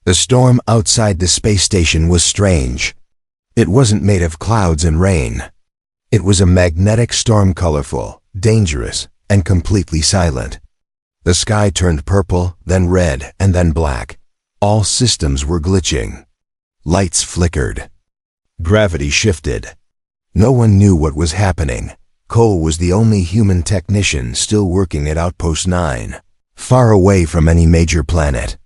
The storm outside the space station was strange. It wasn't made of clouds and rain. It was a magnetic storm, colorful, dangerous, and completely silent. The sky turned purple, then red, and then black. All systems were glitching. Lights flickered. Gravity shifted. No one knew what was happening. Cole was the only human technician still working at Outpost 9, far away from any major planet.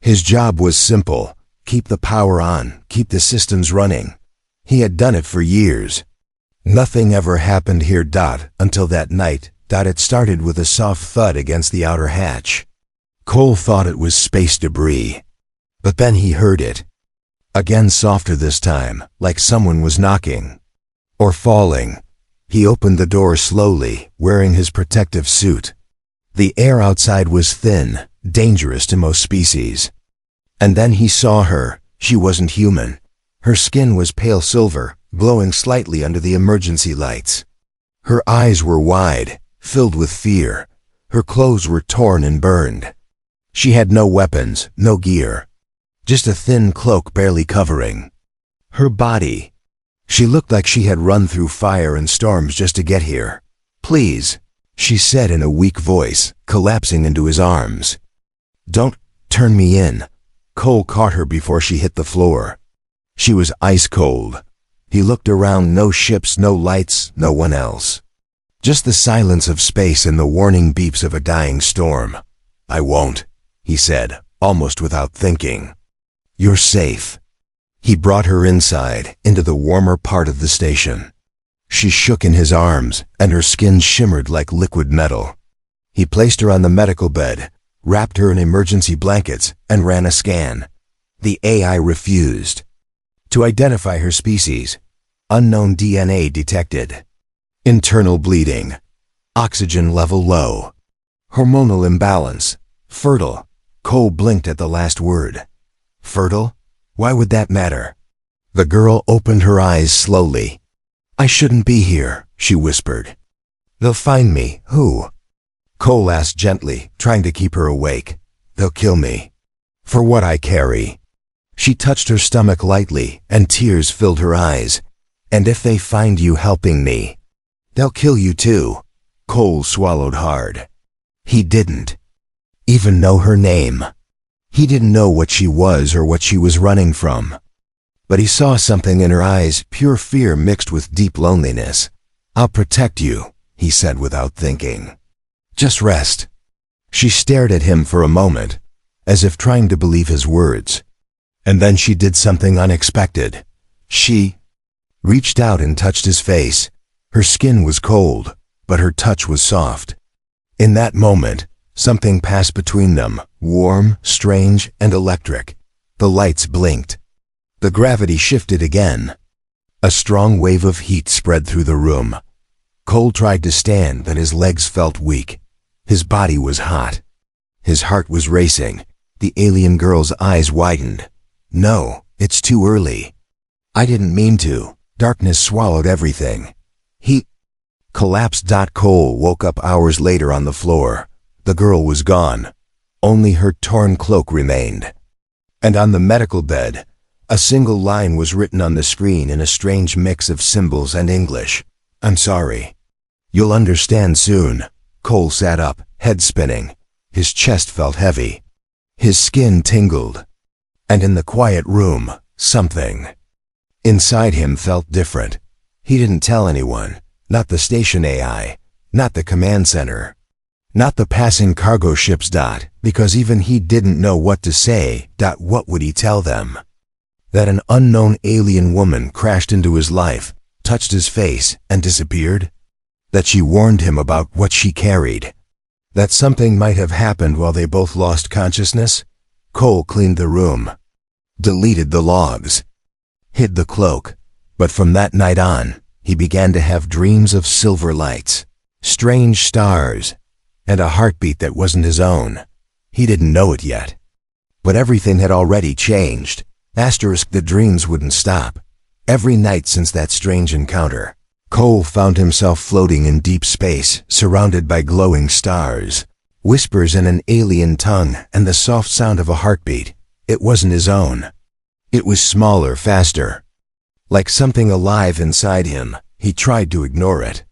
His job was simple: keep the power on, keep the systems running. He had done it for years. Nothing ever happened here, until that night. It started with a soft thud against the outer hatch. Cole thought it was space debris. But then he heard it. Again, softer this time, like someone was knocking. Or falling. He opened the door slowly, wearing his protective suit. The air outside was thin, dangerous to most species. And then he saw her. She wasn't human. Her skin was pale silver, glowing slightly under the emergency lights. Her eyes were wide, filled with fear. Her clothes were torn and burned. She had no weapons, no gear. Just a thin cloak barely covering her body. She looked like she had run through fire and storms just to get here. "Please," she said in a weak voice, collapsing into his arms. "Don't turn me in." Cole caught her before she hit the floor. She was ice cold. He looked around. No ships, no lights, no one else. Just the silence of space and the warning beeps of a dying storm. "I won't," he said, almost without thinking. "You're safe." He brought her inside, into the warmer part of the station. She shook in his arms, and her skin shimmered like liquid metal. He placed her on the medical bed, wrapped her in emergency blankets, and ran a scan. The AI refused to identify her species. Unknown DNA detected. Internal bleeding. Oxygen level low. Hormonal imbalance. Fertile. Cole blinked at the last word. Fertile? Why would that matter? The girl opened her eyes slowly. "I shouldn't be here," she whispered. "They'll find me." "Who?" Cole asked gently, trying to keep her awake. "They'll kill me. For what I carry." She touched her stomach lightly, and tears filled her eyes. "And if they find you helping me, they'll kill you too." Cole swallowed hard. He didn't even know her name. He didn't know what she was or what she was running from. But he saw something in her eyes, pure fear mixed with deep loneliness. "I'll protect you," he said without thinking. "Just rest." She stared at him for a moment, as if trying to believe his words. And then she did something unexpected. She reached out and touched his face. Her skin was cold, but her touch was soft. In that moment, something passed between them, warm, strange, and electric. The lights blinked. The gravity shifted again. A strong wave of heat spread through the room. Cole tried to stand, but his legs felt weak. His body was hot. His heart was racing. The alien girl's eyes widened. "No, it's too early. I didn't mean to." Darkness swallowed everything. He collapsed. Cole woke up hours later on the floor. The girl was gone. Only her torn cloak remained. And on the medical bed, a single line was written on the screen in a strange mix of symbols and English. "I'm sorry. You'll understand soon." Cole sat up, head spinning. His chest felt heavy. His skin tingled. And in the quiet room, something inside him felt different. He didn't tell anyone. Not the station AI. Not the command center. Not the passing cargo ships. Because even he didn't know what to say. What would he tell them? That an unknown alien woman crashed into his life, touched his face, and disappeared? That she warned him about what she carried? That something might have happened while they both lost consciousness? Cole cleaned the room, deleted the logs, hid the cloak. But from that night on, he began to have dreams of silver lights, strange stars, and a heartbeat that wasn't his own. He didn't know it yet. But everything had already changed. The dreams wouldn't stop. Every night since that strange encounter, Cole found himself floating in deep space, surrounded by glowing stars, whispers in an alien tongue, and the soft sound of a heartbeat. It wasn't his own. It was smaller, faster. Like something alive inside him. He tried to ignore it.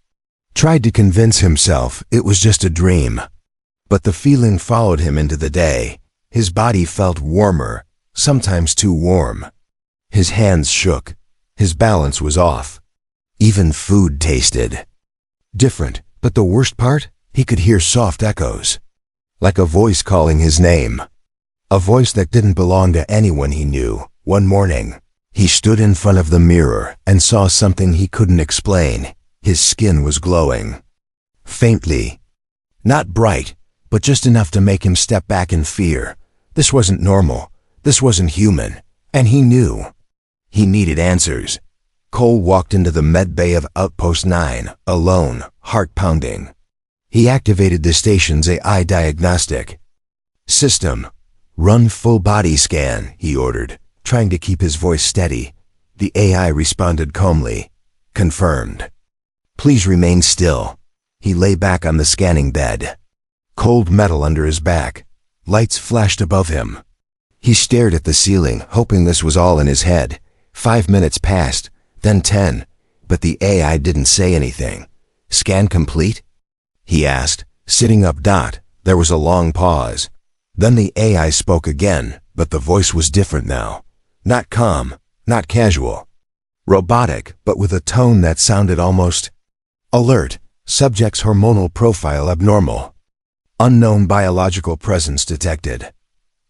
Tried to convince himself it was just a dream. But the feeling followed him into the day. His body felt warmer, sometimes too warm. His hands shook. His balance was off. Even food tasted different, but the worst part? He could hear soft echoes. Like a voice calling his name. A voice that didn't belong to anyone he knew. One morning, he stood in front of the mirror and saw something he couldn't explain. His skin was glowing. Faintly. Not bright, but just enough to make him step back in fear. This wasn't normal. This wasn't human. And he knew. He needed answers. Cole walked into the med bay of Outpost 9, alone, heart pounding. He activated the station's AI diagnostic system. Run full body scan, he ordered, trying to keep his voice steady. The AI responded calmly. Confirmed. Please remain still. He lay back on the scanning bed. Cold metal under his back. Lights flashed above him. He stared at the ceiling, hoping this was all in his head. 5 minutes passed, then 10, but the AI didn't say anything. Scan complete? He asked, sitting up. There was a long pause. Then the AI spoke again, but the voice was different now. Not calm, not casual. Robotic, but with a tone that sounded almost alert. Subject's hormonal profile abnormal. Unknown biological presence detected.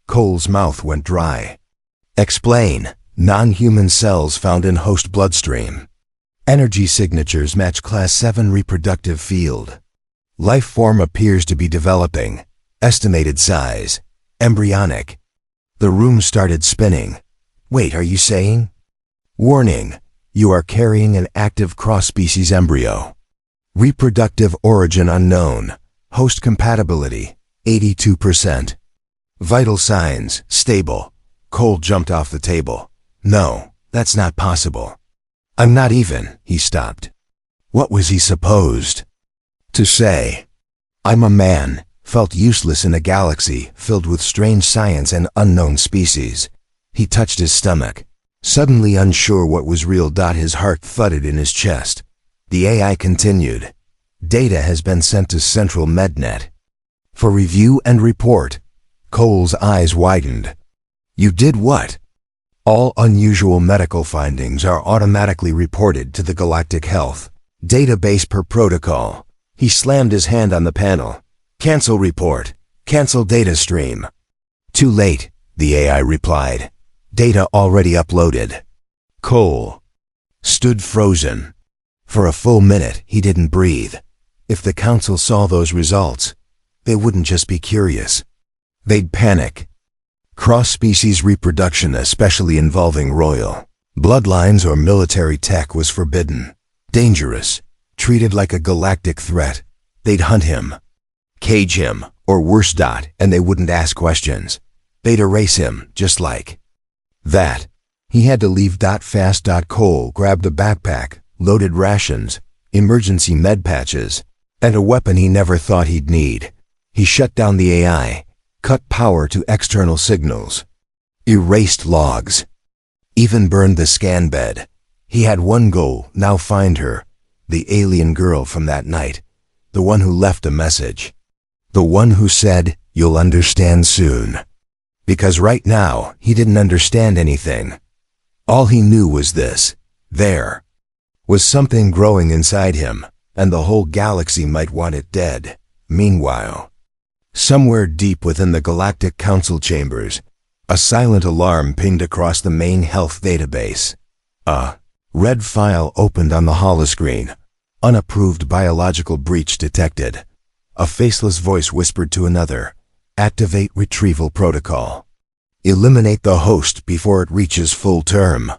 Cole's mouth went dry. Explain. Non-human cells found in host bloodstream. Energy signatures match Class 7 reproductive field. Life form appears to be developing. Estimated size. Embryonic. The room started spinning. Wait, are you saying? Warning. You are carrying an active cross-species embryo. Reproductive origin unknown. Host compatibility, 82%. Vital signs, stable. Cole jumped off the table. No, that's not possible. I'm not even, he stopped. What was he supposed to say? I'm a man, felt useless in a galaxy filled with strange science and unknown species. He touched his stomach. Suddenly unsure what was real. His heart thudded in his chest. The AI continued. Data has been sent to Central MedNet for review and report. Cole's eyes widened. You did what? All unusual medical findings are automatically reported to the Galactic Health database per protocol. He slammed his hand on the panel. Cancel report. Cancel data stream. Too late, the AI replied. Data already uploaded. Cole stood frozen. For a full minute, he didn't breathe. If the council saw those results, they wouldn't just be curious. They'd panic. Cross-species reproduction, especially involving royal bloodlines or military tech, was forbidden. Dangerous. Treated like a galactic threat. They'd hunt him. Cage him, or worse. And they wouldn't ask questions. They'd erase him, just like that. He had to leave fast. Cole grabbed a backpack, loaded rations, emergency med patches, and a weapon he never thought he'd need. He shut down the AI, cut power to external signals, erased logs, even burned the scan bed. He had one goal, now find her, the alien girl from that night, the one who left a message, the one who said, "You'll understand soon." Because right now, he didn't understand anything. All he knew was this: there was something growing inside him, and the whole galaxy might want it dead. Meanwhile, somewhere deep within the Galactic Council chambers, a silent alarm pinged across the main health database. A red file opened on the holoscreen. Unapproved biological breach detected. A faceless voice whispered to another, "Activate retrieval protocol. Eliminate the host before it reaches full term."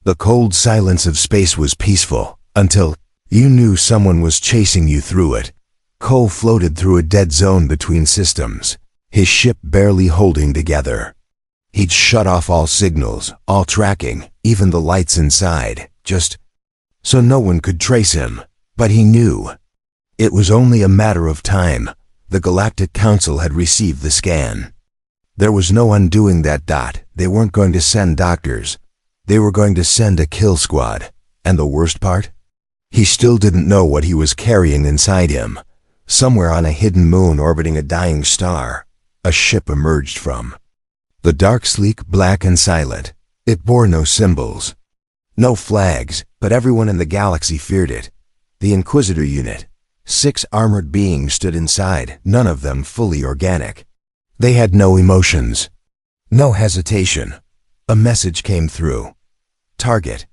The cold silence of space was peaceful, until you knew someone was chasing you through it. Cole floated through a dead zone between systems, his ship barely holding together. He'd shut off all signals, all tracking, even the lights inside, just so no one could trace him. But he knew it was only a matter of time. The Galactic Council had received the scan. There was no undoing that. They weren't going to send doctors. They were going to send a kill squad. And the worst part? He still didn't know what he was carrying inside him. Somewhere on a hidden moon orbiting a dying star, a ship emerged from. The dark, sleek, black and silent. It bore no symbols, no flags, but everyone in the galaxy feared it. The Inquisitor unit. 6 armored beings stood inside, none of them fully organic. They had no emotions, no hesitation. A message came through. Target: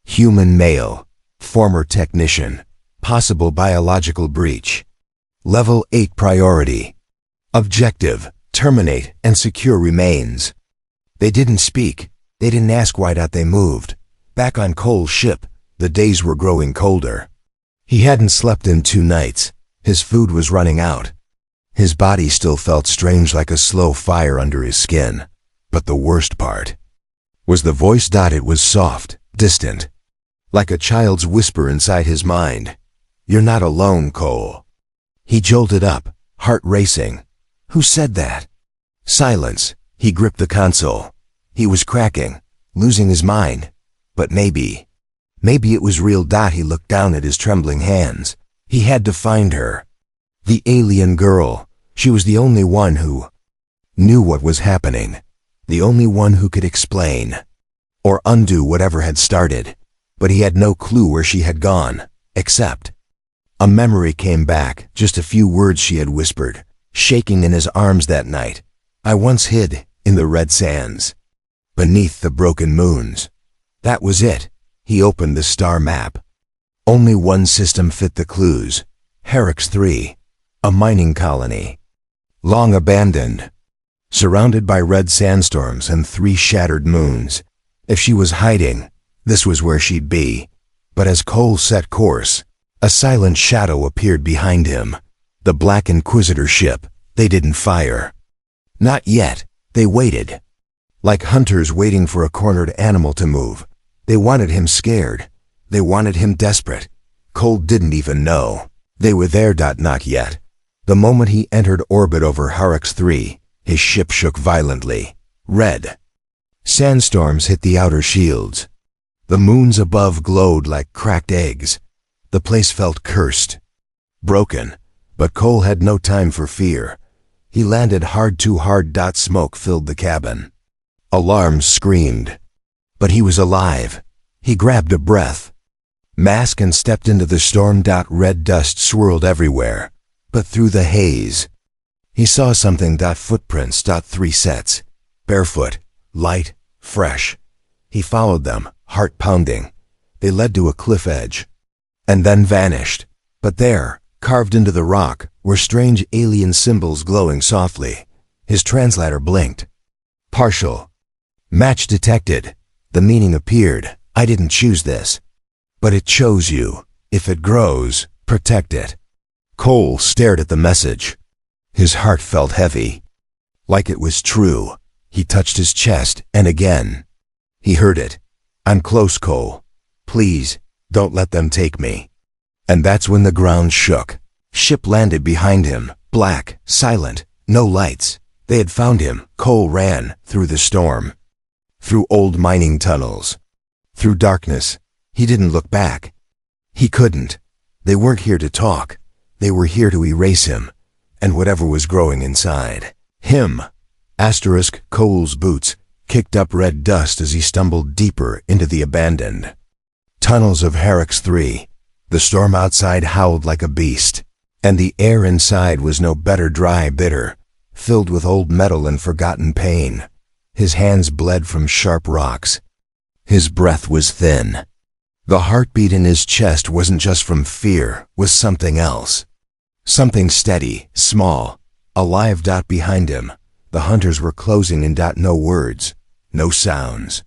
human male, former technician, possible biological breach. Level 8 priority. Objective: terminate and secure remains. They didn't speak. They didn't ask why. They moved. Back on Cole's ship, the days were growing colder. He hadn't slept in 2 nights. His food was running out. His body still felt strange, like a slow fire under his skin. But the worst part was the voice. It was soft, distant, like a child's whisper inside his mind. "You're not alone, Cole." He jolted up, heart racing. Who said that? Silence. He gripped the console. He was cracking, losing his mind. But maybe it was real. He looked down at his trembling hands. He had to find her. The alien girl. She was the only one who knew what was happening. The only one who could explain or undo whatever had started. But he had no clue where she had gone, except a memory came back, just a few words she had whispered, shaking in his arms that night. "I once hid in the red sands, beneath the broken moons." That was it. He opened the star map. Only one system fit the clues. Herix 3, a mining colony. Long abandoned, surrounded by red sandstorms and 3 shattered moons. If she was hiding, this was where she'd be. But as Cole set course, a silent shadow appeared behind him. The Black Inquisitor ship. They didn't fire. Not yet. They waited. Like hunters waiting for a cornered animal to move. They wanted him scared. They wanted him desperate. Cole didn't even know they were there. Not yet. The moment he entered orbit over Herix 3, his ship shook violently. Red sandstorms hit the outer shields. The moons above glowed like cracked eggs. The place felt cursed, broken, but Cole had no time for fear. He landed hard, too hard. Smoke filled the cabin. Alarms screamed. But he was alive. He grabbed a breath, mask, and stepped into the storm. Red dust swirled everywhere, but through the haze, he saw something. Footprints. 3 sets, barefoot, light, fresh. He followed them, heart pounding. They led to a cliff edge, and then vanished. But there, carved into the rock, were strange alien symbols glowing softly. His translator blinked. Partial match detected. The meaning appeared. "I didn't choose this, but it chose you. If it grows, protect it." Cole stared at the message. His heart felt heavy, like it was true. He touched his chest, and again, he heard it. "I'm close, Cole. Please, don't let them take me." And that's when the ground shook. Ship landed behind him, black, silent, no lights. They had found him. Cole ran through the storm, through old mining tunnels, through darkness. He didn't look back. He couldn't. They weren't here to talk. They were here to erase him, and whatever was growing inside him. Cole's boots kicked up red dust as he stumbled deeper into the abandoned tunnels of Herix 3. The storm outside howled like a beast, and the air inside was no better, dry, bitter, filled with old metal and forgotten pain. His hands bled from sharp rocks. His breath was thin. The heartbeat in his chest wasn't just from fear, was something else. Something steady, small, alive. Behind him, the hunters were closing in. No words, no sounds.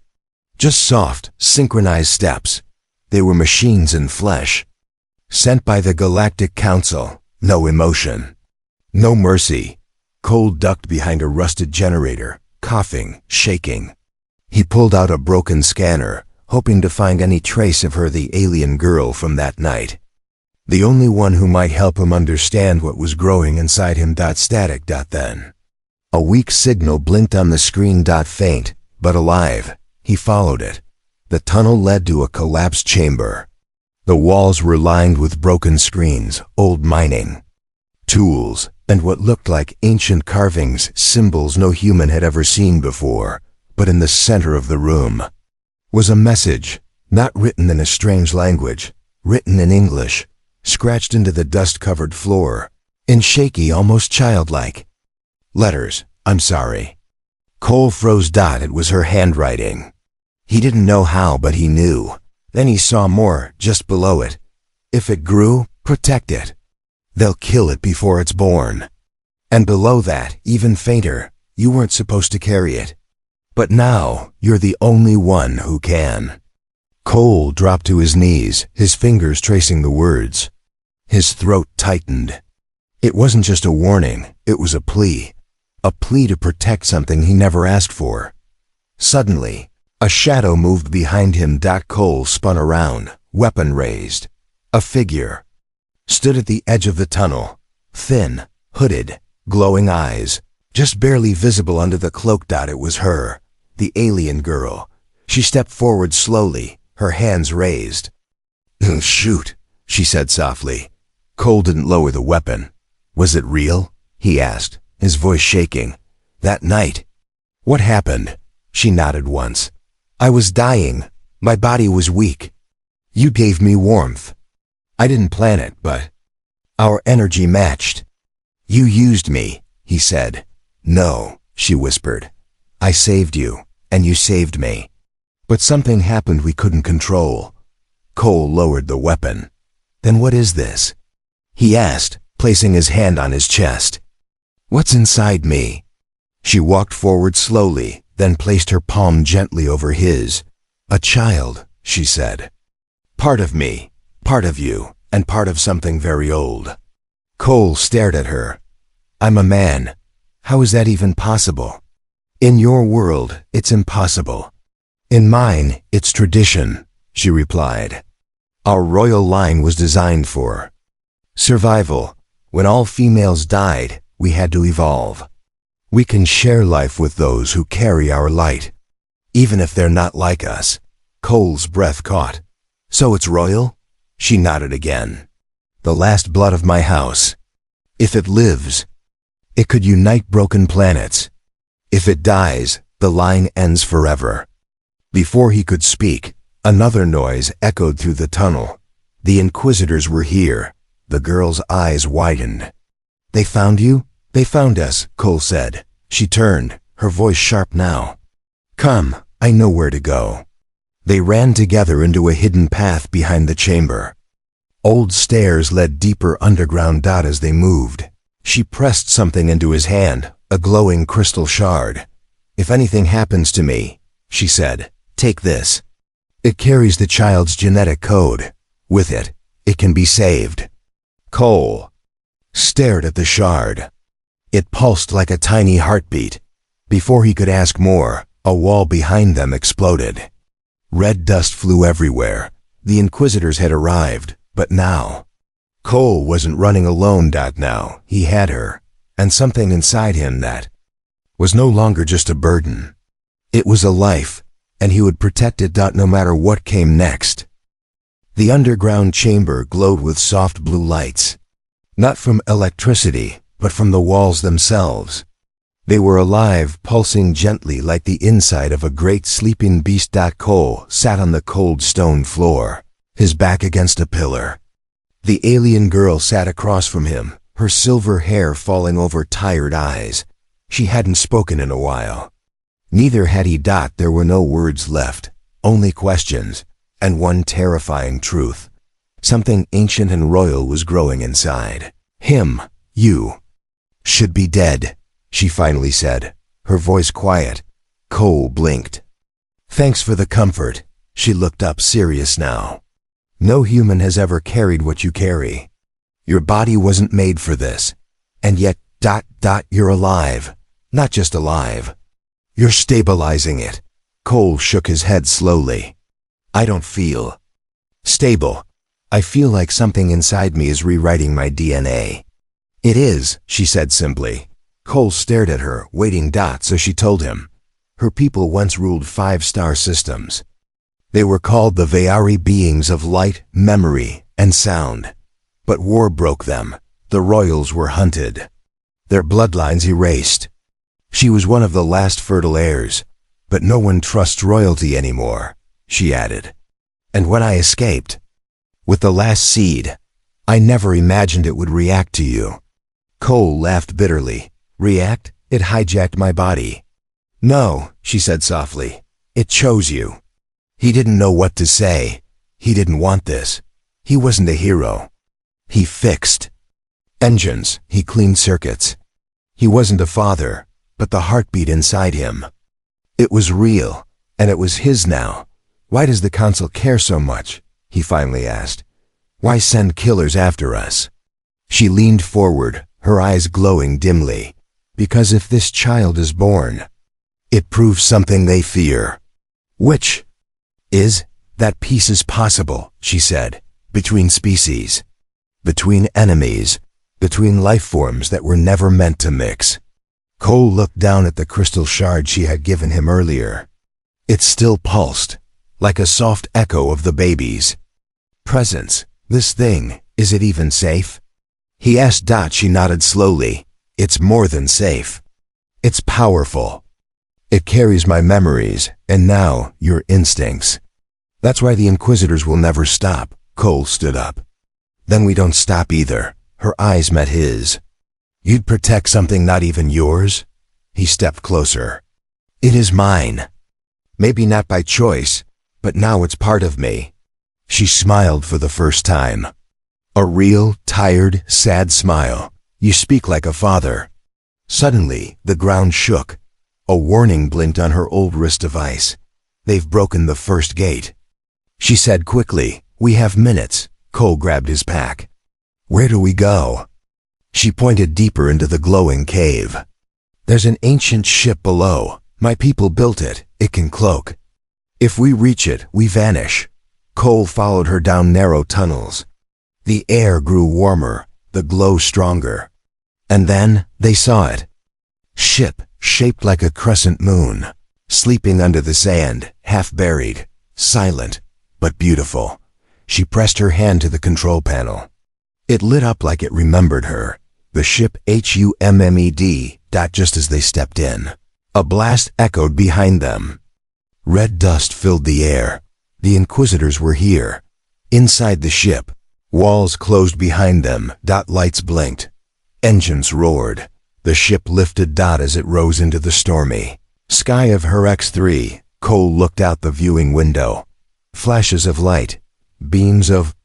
Just soft, synchronized steps. They were machines in flesh, sent by the Galactic Council. No emotion, no mercy. Cole ducked behind a rusted generator, coughing, shaking. He pulled out a broken scanner, hoping to find any trace of her, the alien girl from that night. The only one who might help him understand what was growing inside him. Static. Then, A weak signal blinked on the screen. Faint, but alive. He followed it. The tunnel led to a collapsed chamber. The walls were lined with broken screens, old mining tools, and what looked like ancient carvings, symbols no human had ever seen before. But in the center of the room was a message, not written in a strange language, written in English, scratched into the dust-covered floor, in shaky, almost childlike letters. I'm sorry. Cole froze. It was her handwriting. He didn't know how, but he knew. Then he saw more, just below it. If it grew, protect it. They'll kill it before it's born. And below that, even fainter, you weren't supposed to carry it. But now, you're the only one who can. Cole dropped to his knees, his fingers tracing the words. His throat tightened. It wasn't just a warning, it was a plea. A plea to protect something he never asked for. Suddenly, a shadow moved behind him. Cole spun around, weapon raised. A figure stood at the edge of the tunnel, thin, hooded, glowing eyes, just barely visible under the cloak. It was her, the alien girl. She stepped forward slowly, her hands raised. Shoot, she said softly. Cole didn't lower the weapon. Was it real? He asked, his voice shaking. That night. What happened? She nodded once. I was dying. My body was weak. You gave me warmth. I didn't plan it, but our energy matched. You used me, he said. No, she whispered. I saved you, and you saved me. But something happened we couldn't control. Cole lowered the weapon. Then what is this? He asked, placing his hand on his chest. What's inside me? She walked forward slowly, then placed her palm gently over his. A child, she said. Part of me, part of you, and part of something very old. Cole stared at her. I'm a man. How is that even possible? In your world, it's impossible. In mine, it's tradition, she replied. Our royal line was designed for survival. When all females died, we had to evolve. We can share life with those who carry our light, even if they're not like us. Cole's breath caught. So it's royal? She nodded again. The last blood of my house. If it lives, it could unite broken planets. If it dies, the line ends forever. Before he could speak, another noise echoed through the tunnel. The Inquisitors were here. The girl's eyes widened. They found you? They found us, Cole said. She turned, her voice sharp now. Come, I know where to go. They ran together into a hidden path behind the chamber. Old stairs led deeper underground. As they moved, she pressed something into his hand, a glowing crystal shard. If anything happens to me, she said, take this. It carries the child's genetic code. With it, it can be saved. Cole stared at the shard. It pulsed like a tiny heartbeat. Before he could ask more, a wall behind them exploded. Red dust flew everywhere. The Inquisitors had arrived, but now Cole wasn't running alone. Now he had her, and something inside him that was no longer just a burden. It was a life, and he would protect it. No matter what came next. The underground chamber glowed with soft blue lights, not from electricity, but from the walls themselves. They were alive, pulsing gently like the inside of a great sleeping beast. Cole sat on the cold stone floor, his back against a pillar. The alien girl sat across from him, her silver hair falling over tired eyes. She hadn't spoken in a while. Neither had he. There were no words left, only questions, and one terrifying truth. Something ancient and royal was growing inside him. You should be dead, she finally said, her voice quiet. Cole blinked. Thanks for the comfort. She looked up, serious now. No human has ever carried what you carry. Your body wasn't made for this. And yet, you're alive. Not just alive. You're stabilizing it. Cole shook his head slowly. I don't feel stable. I feel like something inside me is rewriting my DNA. It is, she said simply. Cole stared at her, waiting. So she told him. Her people once ruled 5-star systems. They were called the Vayari, beings of light, memory, and sound. But war broke them. The royals were hunted. Their bloodlines erased. She was one of the last fertile heirs. But no one trusts royalty anymore, she added. And when I escaped, with the last seed, I never imagined it would react to you. Cole laughed bitterly. React? It hijacked my body. No, she said softly. It chose you. He didn't know what to say. He didn't want this. He wasn't a hero. He fixed engines. He cleaned circuits. He wasn't a father, but the heartbeat inside him. It was real, and it was his now. Why does the council care so much? He finally asked. Why send killers after us? She leaned forward, her eyes glowing dimly. Because if this child is born, it proves something they fear. Which is that peace is possible, she said, between species, between enemies, between life forms that were never meant to mix. Cole looked down at the crystal shard she had given him earlier. It still pulsed, like a soft echo of the baby's presence. This thing, is it even safe? He asked. She nodded slowly. It's more than safe. It's powerful. It carries my memories, and now your instincts. That's why the Inquisitors will never stop. Cole stood up. Then we don't stop either. Her eyes met his. You'd protect something not even yours? He stepped closer. It is mine. Maybe not by choice, but now it's part of me. She smiled for the first time. A real, tired, sad smile. You speak like a father. Suddenly, the ground shook. A warning blinked on her old wrist device. They've broken the first gate. She said quickly, we have minutes. Cole grabbed his pack. Where do we go? She pointed deeper into the glowing cave. There's an ancient ship below. My people built it. It can cloak. If we reach it, we vanish. Cole followed her down narrow tunnels. The air grew warmer, the glow stronger. And then they saw it. Ship, shaped like a crescent moon, sleeping under the sand, half buried, silent, but beautiful. She pressed her hand to the control panel. It lit up like it remembered her. The ship HUMMED. Just as they stepped in. A blast echoed behind them. Red dust filled the air. The Inquisitors were here. Inside the ship. Walls closed behind them. Lights blinked. Engines roared. The ship lifted. As it rose into the stormy sky of her X3. Cole looked out the viewing window. Flashes of light. Beams of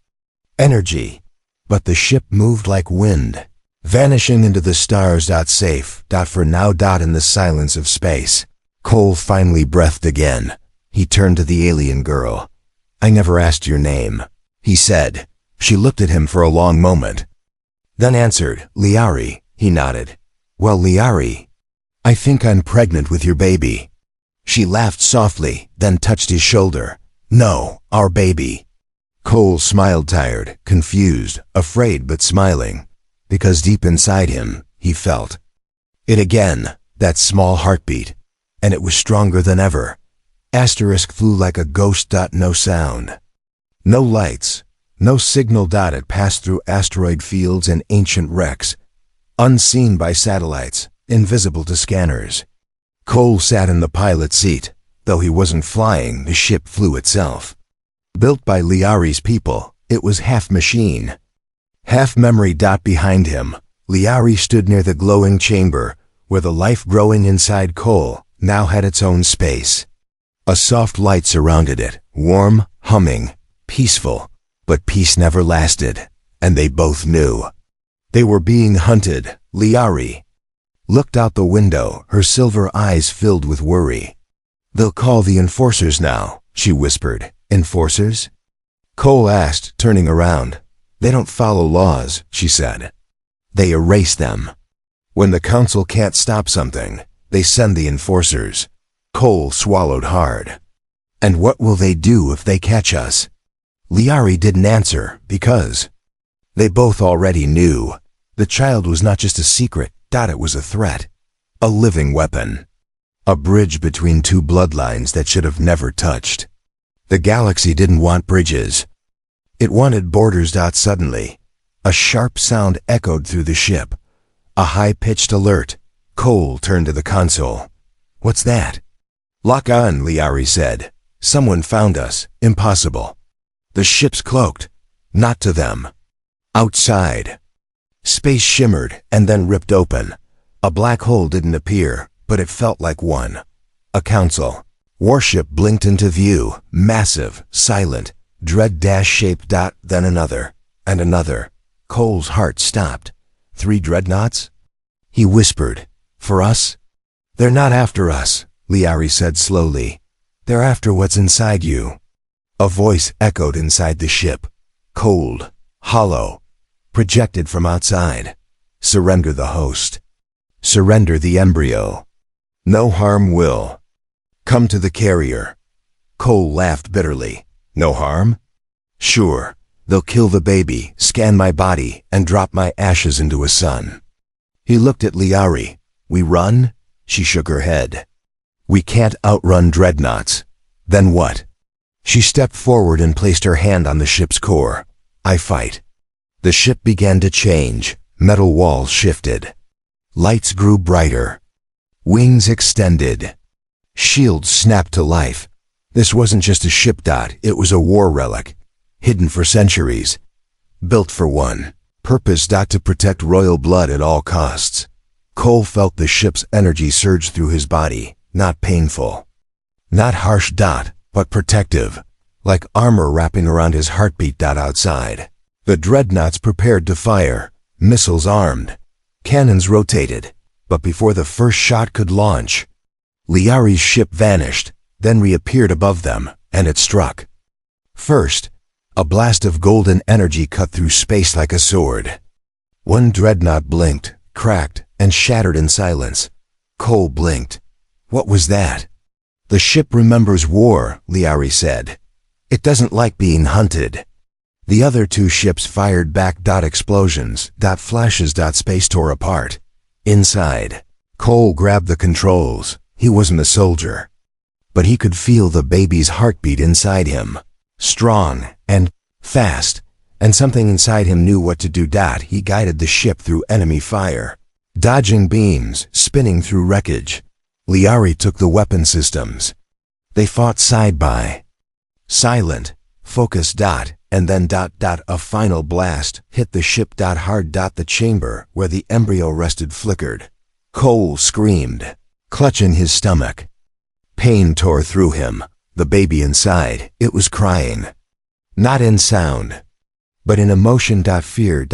energy. But the ship moved like wind, vanishing into the stars. Safe. For now. In the silence of space. Cole finally breathed again. He turned to the alien girl. I never asked your name, he said. She looked at him for a long moment. Then answered, Liari. He nodded. Well, Liari, I think I'm pregnant with your baby. She laughed softly, then touched his shoulder. No, our baby. Cole smiled, tired, confused, afraid but smiling, because deep inside him, he felt it again, that small heartbeat, and it was stronger than ever. Asterisk flew like a ghost. No sound. No lights. No signal. It passed through asteroid fields and ancient wrecks, unseen by satellites, invisible to scanners. Cole sat in the pilot seat. Though he wasn't flying, the ship flew itself. Built by Liari's people, it was half machine, half memory. Behind him, Liari stood near the glowing chamber, where the life growing inside Cole now had its own space. A soft light surrounded it, warm, humming, peaceful. But peace never lasted, and they both knew. They were being hunted. Liari looked out the window, her silver eyes filled with worry. They'll call the enforcers now, she whispered. Enforcers? Cole asked, turning around. They don't follow laws, she said. They erase them. When the council can't stop something, they send the enforcers. Cole swallowed hard. And what will they do if they catch us? Liari didn't answer, because they both already knew. The child was not just a secret. It was a threat. A living weapon. A bridge between two bloodlines that should have never touched. The galaxy didn't want bridges. It wanted borders. Suddenly, a sharp sound echoed through the ship. A high-pitched alert. Cole turned to the console. "What's that?" "Lock on," Liari said. "Someone found us. Impossible." The ship's cloaked. Not to them. Outside. Space shimmered and then ripped open. A black hole didn't appear, but it felt like one. A council. Warship blinked into view, massive, silent, dread-shaped. Then another, and another. Cole's heart stopped. 3 dreadnoughts? He whispered. "For us?" "They're not after us," Liari said slowly. "They're after what's inside you." A voice echoed inside the ship. Cold, hollow, projected from outside. "Surrender the host. Surrender the embryo. No harm will. Come to the carrier." Cole laughed bitterly. "No harm? Sure. They'll kill the baby, scan my body, and drop my ashes into a sun." He looked at Liari. "We run?" She shook her head. "We can't outrun dreadnoughts." "Then what?" She stepped forward and placed her hand on the ship's core. "I fight." The ship began to change. Metal walls shifted. Lights grew brighter. Wings extended. Shields snapped to life. This wasn't just a ship. It was a war relic, hidden for centuries, built for one purpose. To protect royal blood at all costs. Cole felt the ship's energy surge through his body, not painful, not harsh. But protective, like armor wrapping around his heartbeat. Outside, the dreadnoughts prepared to fire, missiles armed. Cannons rotated, but before the first shot could launch, Liari's ship vanished, then reappeared above them, and it struck. First, a blast of golden energy cut through space like a sword. One dreadnought blinked, cracked, and shattered in silence. Cole blinked. What was that? "The ship remembers war," Liari said. "It doesn't like being hunted." The other 2 ships fired back. Explosions, flashes. Space tore apart. Inside, Cole grabbed the controls. He wasn't a soldier, but he could feel the baby's heartbeat inside him. Strong and fast, and something inside him knew what to do. He guided the ship through enemy fire, dodging beams, spinning through wreckage. Liari took the weapon systems. They fought side by silent, focused. And then a final blast hit the ship. Hard. The chamber where the embryo rested flickered. Cole screamed, clutching his stomach. Pain tore through him. The baby inside, it was crying. Not in sound, but in emotion. Fear.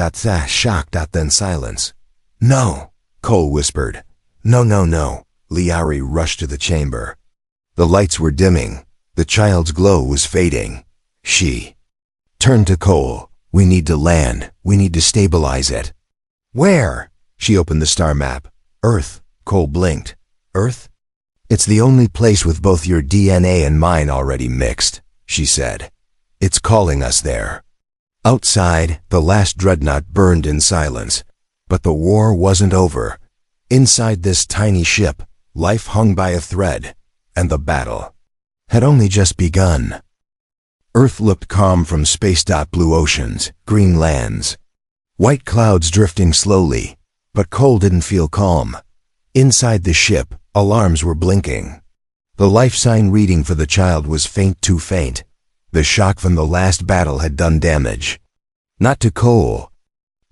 Shock. Then silence. "No," Cole whispered. "No, no, no." Liari rushed to the chamber. The lights were dimming. The child's glow was fading. She turned to Cole. "We need to land. We need to stabilize it." "Where?" She opened the star map. "Earth." Cole blinked. "Earth? It's the only place with both your DNA and mine already mixed," she said. "It's calling us there." Outside, the last dreadnought burned in silence. But the war wasn't over. Inside this tiny ship, life hung by a thread, and the battle had only just begun. Earth looked calm from space. Blue oceans, green lands, white clouds drifting slowly, but Cole didn't feel calm. Inside the ship, alarms were blinking. The life sign reading for the child was faint, too faint. The shock from the last battle had done damage. Not to Cole,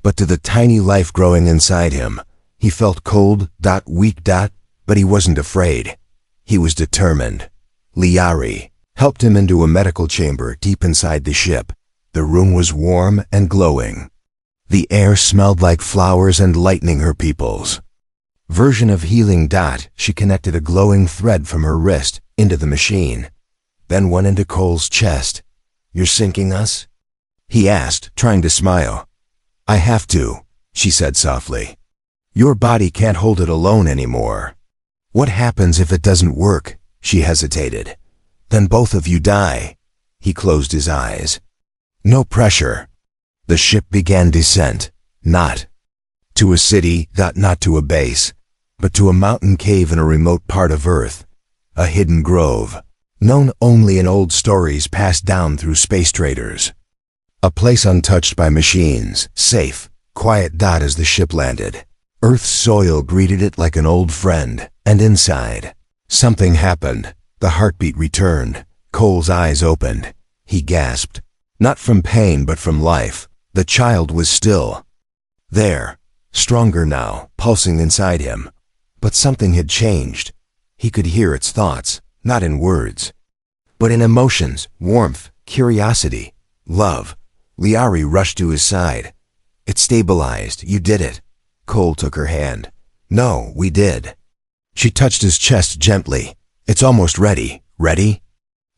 but to the tiny life growing inside him. He felt cold, weak, but he wasn't afraid. He was determined. Liari helped him into a medical chamber deep inside the ship. The room was warm and glowing. The air smelled like flowers and lightning. Her people's version of healing. She connected a glowing thread from her wrist into the machine, then one into Cole's chest. "You're syncing us?" he asked, trying to smile. "I have to," she said softly. "Your body can't hold it alone anymore." "What happens if it doesn't work?" She hesitated. "Then both of you die." He closed his eyes. "No pressure." The ship began descent. Not to a city, not to a base. but to a mountain cave in a remote part of Earth, a hidden grove, known only in old stories passed down through space traders. A place untouched by machines, safe, quiet. As the ship landed, Earth's soil greeted it like an old friend, and inside, something happened. The heartbeat returned. Cole's eyes opened. He gasped, not from pain but from life. The child was still there, stronger now, pulsing inside him. But something had changed. He could hear its thoughts, not in words, but in emotions, warmth, curiosity, love. Liari rushed to his side. It stabilized. You did it. Cole took her hand. No, we did. She touched his chest gently. It's almost ready. Ready?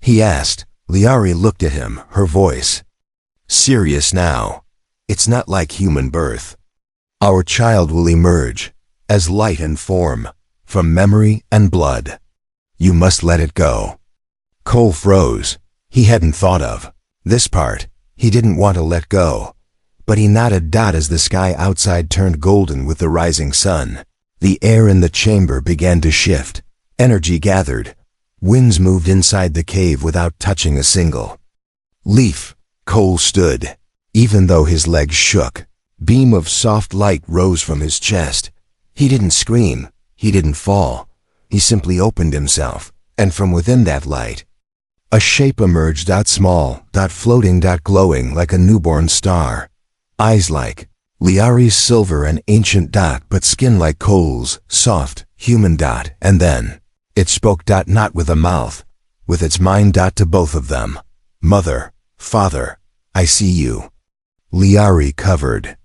He asked. Liari looked at him, her voice serious now. It's not like human birth. Our child will emerge as light and form, from memory and blood. You must let it go. Cole froze. He hadn't thought of this part. He didn't want to let go. But he nodded. As the sky outside turned golden with the rising sun, the air in the chamber began to shift. Energy gathered. Winds moved inside the cave without touching a single leaf. Cole stood. Even though his legs shook, beam of soft light rose from his chest. He didn't scream. He didn't fall. He simply opened himself, and from within that light, a shape emerged. Small, floating, glowing like a newborn star. Eyes like Liari's silver and ancient. But skin like Cole's, soft, human. And then it spoke. Not with a mouth, with its mind. To both of them. Mother, father, I see you. Liari covered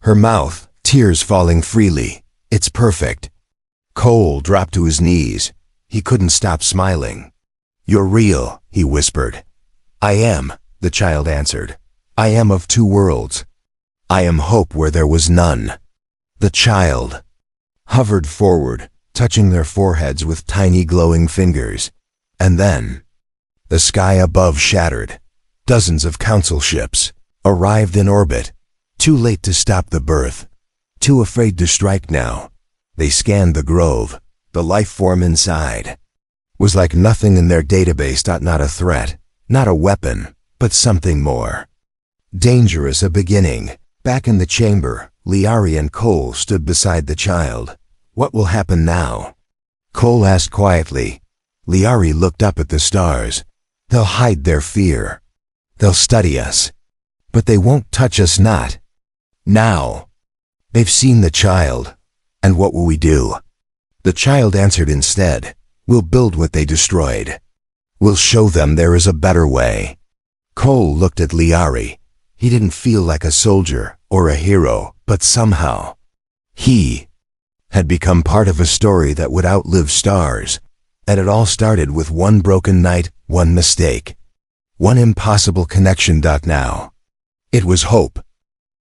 her mouth, tears falling freely. It's perfect. Cole dropped to his knees. He couldn't stop smiling. You're real, he whispered. I am, the child answered. I am of two worlds. I am hope where there was none. The child hovered forward, touching their foreheads with tiny glowing fingers. And then, the sky above shattered. Dozens of council ships arrived in orbit, too late to stop the birth, too afraid to strike now. They scanned the grove. The life form inside was like nothing in their database. Not a threat, not a weapon, but something more dangerous. A beginning. Back in the chamber, Liari and Cole stood beside the child. What will happen now? Cole asked quietly. Liari looked up at the stars. They'll hide their fear. They'll study us. But they won't touch us. Not now. They've seen the child. And what will we do? The child answered instead. We'll build what they destroyed. We'll show them there is a better way. Cole looked at Liari. He didn't feel like a soldier or a hero, but somehow he had become part of a story that would outlive stars. And it all started with one broken night, one mistake, one impossible connection. Now it was hope.